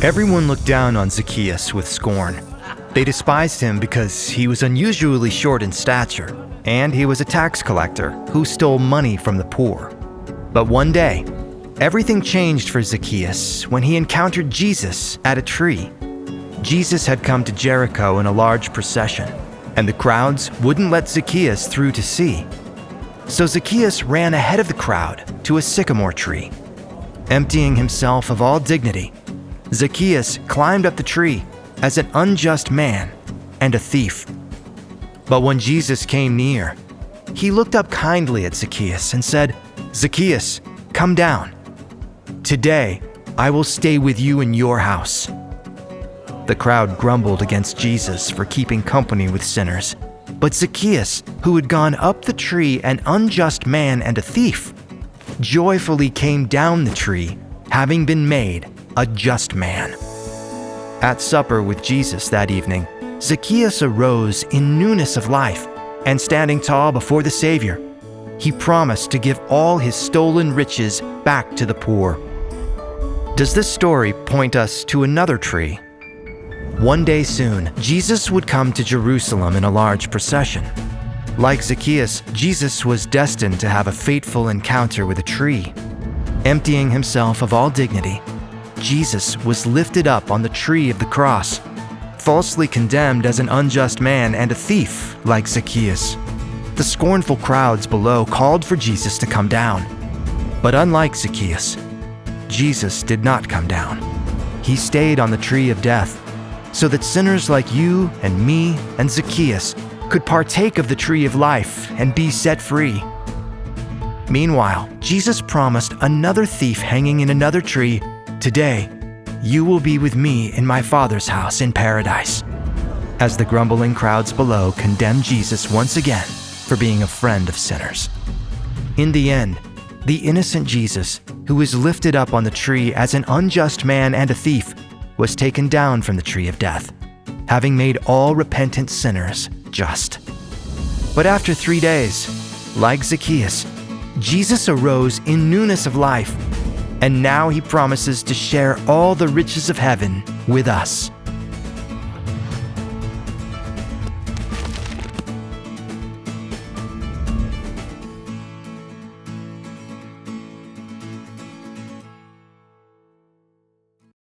Everyone looked down on Zacchaeus with scorn. They despised him because he was unusually short in stature, and he was a tax collector who stole money from the poor. But one day, everything changed for Zacchaeus when he encountered Jesus at a tree. Jesus had come to Jericho in a large procession, and the crowds wouldn't let Zacchaeus through to see. So Zacchaeus ran ahead of the crowd to a sycamore tree. Emptying himself of all dignity, Zacchaeus climbed up the tree as an unjust man and a thief. But when Jesus came near, he looked up kindly at Zacchaeus and said, "Zacchaeus, come down. Today, I will stay with you in your house." The crowd grumbled against Jesus for keeping company with sinners, but Zacchaeus, who had gone up the tree an unjust man and a thief, joyfully came down the tree, having been made a just man. At supper with Jesus that evening, Zacchaeus arose in newness of life, and standing tall before the Savior, he promised to give all his stolen riches back to the poor. Does this story point us to another tree? One day soon, Jesus would come to Jerusalem in a large procession. Like Zacchaeus, Jesus was destined to have a fateful encounter with a tree. Emptying himself of all dignity, Jesus was lifted up on the tree of the cross, falsely condemned as an unjust man and a thief like Zacchaeus. The scornful crowds below called for Jesus to come down. But unlike Zacchaeus, Jesus did not come down. He stayed on the tree of death, so that sinners like you and me and Zacchaeus could partake of the tree of life and be set free. Meanwhile, Jesus promised another thief hanging in another tree, "Today, you will be with me in my Father's house in paradise." As the grumbling crowds below condemned Jesus once again for being a friend of sinners. In the end, the innocent Jesus, who was lifted up on the tree as an unjust man and a thief, was taken down from the tree of death, having made all repentant sinners just. But after 3 days, like Zacchaeus, Jesus arose in newness of life, and now he promises to share all the riches of heaven with us.